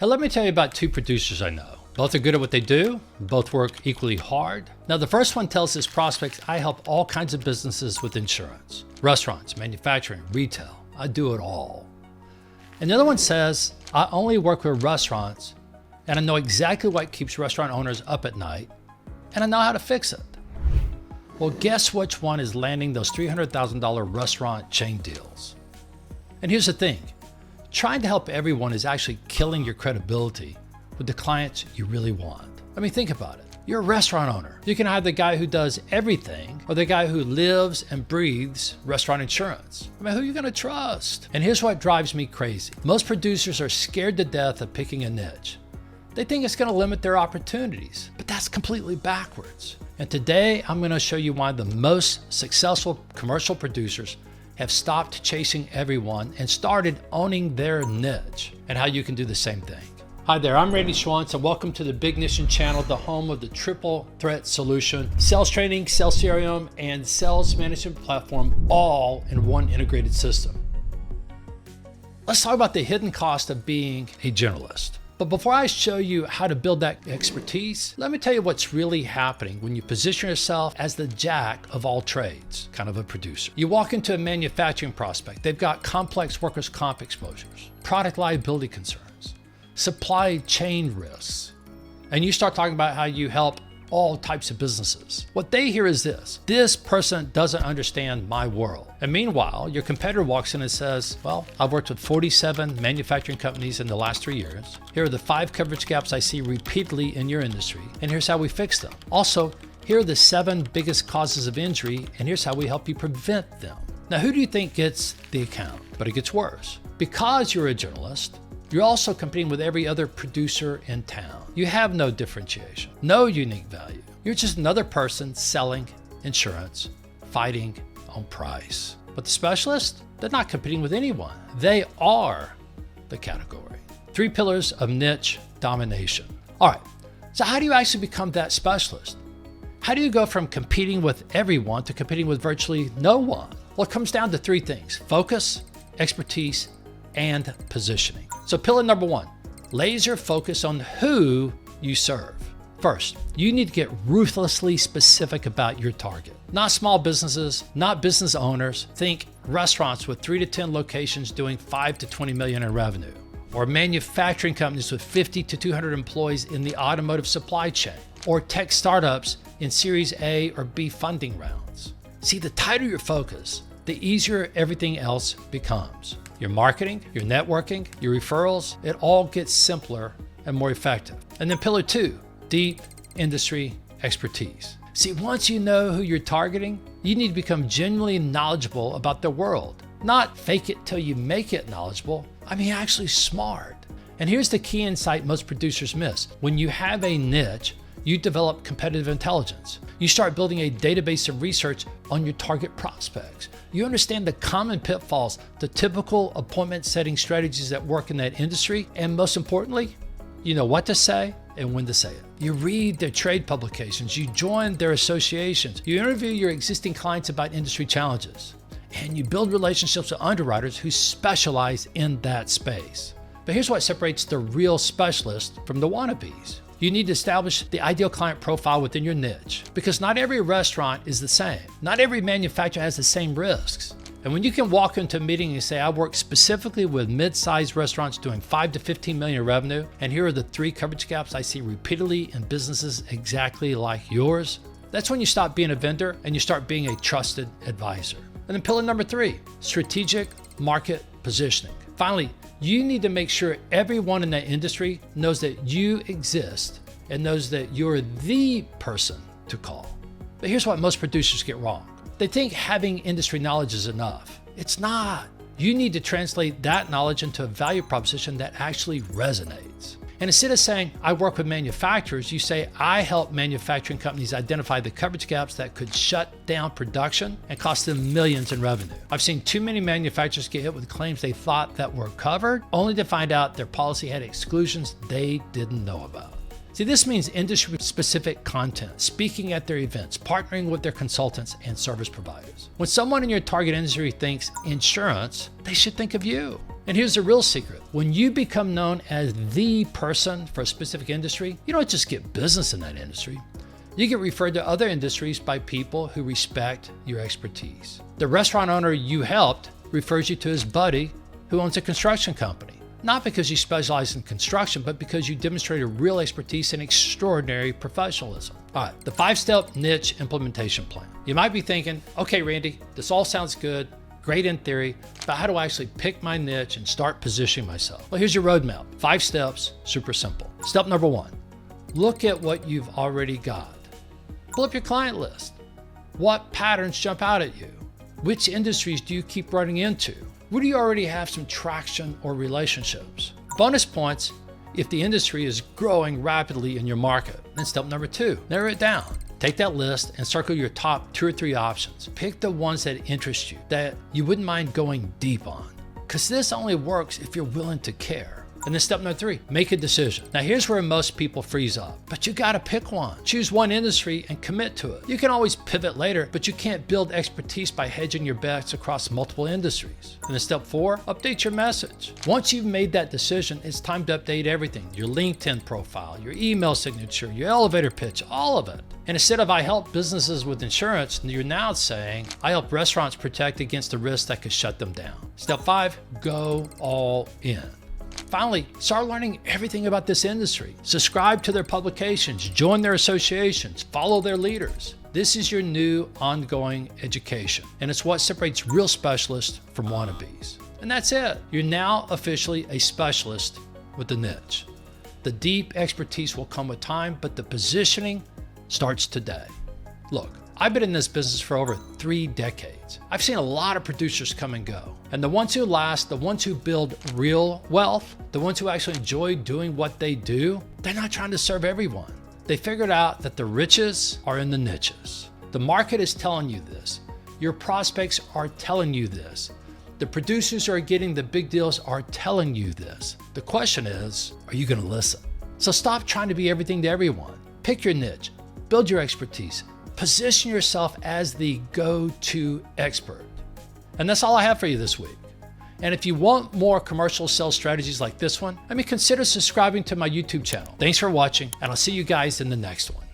Now let me tell you about two producers I know. Both are good at what they do, both work equally hard. Now the first one tells his prospects, I help all kinds of businesses with insurance. Restaurants, manufacturing, retail, I do it all. And the other one says, I only work with restaurants and I know exactly what keeps restaurant owners up at night and I know how to fix it. Well, guess which one is landing those $300,000 restaurant chain deals? And here's the thing, trying to help everyone is actually killing your credibility with the clients you really want. I mean, think about it. You're a restaurant owner. You can have the guy who does everything or the guy who lives and breathes restaurant insurance. I mean, who are you gonna trust? And here's what drives me crazy. Most producers are scared to death of picking a niche. They think it's gonna limit their opportunities, but that's completely backwards. And today, I'm gonna show you why the most successful commercial producers have stopped chasing everyone and started owning their niche, and how you can do the same thing. Hi there, I'm Schwantz, and welcome to the Bignition channel, the home of the triple threat solution, sales training, sales CRM, and sales management platform, all in one integrated system. Let's talk about the hidden cost of being a generalist. But before I show you how to build that expertise, let me tell you what's really happening when you position yourself as the jack of all trades, kind of a producer. You walk into a manufacturing prospect, they've got complex workers' comp exposures, product liability concerns, supply chain risks, and you start talking about how you help all types of businesses. What they hear is this person doesn't understand my world. And meanwhile, your competitor walks in and says, well, I've worked with 47 manufacturing companies in the last 3 years. Here are the 5 coverage gaps I see repeatedly in your industry, and here's how we fix them. Also, here are the 7 biggest causes of injury, and here's how we help you prevent them. Now, who do you think gets the account? But it gets worse. Because you're a journalist, you're also competing with every other producer in town. You have no differentiation, no unique value. You're just another person selling insurance, fighting on price. But the specialists, they're not competing with anyone. They are the category. 3 pillars of niche domination. All right, so how do you actually become that specialist? How do you go from competing with everyone to competing with virtually no one? Well, it comes down to 3 things: focus, expertise, and positioning. So pillar number 1, laser focus on who you serve. First, you need to get ruthlessly specific about your target. Not small businesses, not business owners. Think restaurants with 3 to 10 locations doing 5 to 20 million in revenue, or manufacturing companies with 50 to 200 employees in the automotive supply chain, or tech startups in Series A or B funding rounds. See, the tighter your focus, the easier everything else becomes. Your marketing, your networking, your referrals, it all gets simpler and more effective. And then pillar 2, deep industry expertise. See, once you know who you're targeting, you need to become genuinely knowledgeable about the world. Not fake it till you make it knowledgeable. I mean, actually smart. And here's the key insight most producers miss. When you have a niche, you develop competitive intelligence. You start building a database of research on your target prospects. You understand the common pitfalls, the typical appointment setting strategies that work in that industry, and most importantly, you know what to say and when to say it. You read their trade publications, you join their associations, you interview your existing clients about industry challenges, and you build relationships with underwriters who specialize in that space. But here's what separates the real specialist from the wannabes. You need to establish the ideal client profile within your niche, because not every restaurant is the same. Not every manufacturer has the same risks. And when you can walk into a meeting and say, I work specifically with mid-sized restaurants doing 5 to 15 million in revenue, and here are the 3 coverage gaps I see repeatedly in businesses exactly like yours, that's when you stop being a vendor and you start being a trusted advisor. And then pillar number 3, strategic market positioning. Finally, you need to make sure everyone in that industry knows that you exist and knows that you're the person to call. But here's what most producers get wrong. They think having industry knowledge is enough. It's not. You need to translate that knowledge into a value proposition that actually resonates. And instead of saying, I work with manufacturers, you say, I help manufacturing companies identify the coverage gaps that could shut down production and cost them millions in revenue. I've seen too many manufacturers get hit with claims they thought that were covered, only to find out their policy had exclusions they didn't know about. See, this means industry-specific content, speaking at their events, partnering with their consultants and service providers. When someone in your target industry thinks insurance, they should think of you. And here's the real secret. When you become known as the person for a specific industry, you don't just get business in that industry. You get referred to other industries by people who respect your expertise. The restaurant owner you helped refers you to his buddy who owns a construction company. Not because you specialize in construction, but because you demonstrated real expertise and extraordinary professionalism. All right, the 5-step niche implementation plan. You might be thinking, okay, Randy, this all sounds good, great in theory, but how do I actually pick my niche and start positioning myself? Well, here's your roadmap. 5 steps, super simple. Step number 1, look at what you've already got. Pull up your client list. What patterns jump out at you? Which industries do you keep running into? Where do you already have some traction or relationships? Bonus points if the industry is growing rapidly in your market. Then step number 2, narrow it down. Take that list and circle your top 2 or 3 options. Pick the ones that interest you, that you wouldn't mind going deep on. Because this only works if you're willing to care. And then step number 3, make a decision. Now here's where most people freeze up, but you gotta pick one. Choose one industry and commit to it. You can always pivot later, but you can't build expertise by hedging your bets across multiple industries. And then step 4, update your message. Once you've made that decision, it's time to update everything. Your LinkedIn profile, your email signature, your elevator pitch, all of it. And instead of I help businesses with insurance, you're now saying I help restaurants protect against the risks that could shut them down. Step 5, go all in. Finally, start learning everything about this industry. Subscribe to their publications, join their associations, follow their leaders. This is your new ongoing education, and it's what separates real specialists from wannabes. And that's it. You're now officially a specialist with a niche. The deep expertise will come with time, but the positioning starts today. Look, I've been in this business for over 3 decades. I've seen a lot of producers come and go. And the ones who last, the ones who build real wealth, the ones who actually enjoy doing what they do, they're not trying to serve everyone. They figured out that the riches are in the niches. The market is telling you this. Your prospects are telling you this. The producers who are getting the big deals are telling you this. The question is, are you going to listen? So stop trying to be everything to everyone. Pick your niche, build your expertise, position yourself as the go-to expert. And that's all I have for you this week. And if you want more commercial sales strategies like this one, consider subscribing to my YouTube channel. Thanks for watching, and I'll see you guys in the next one.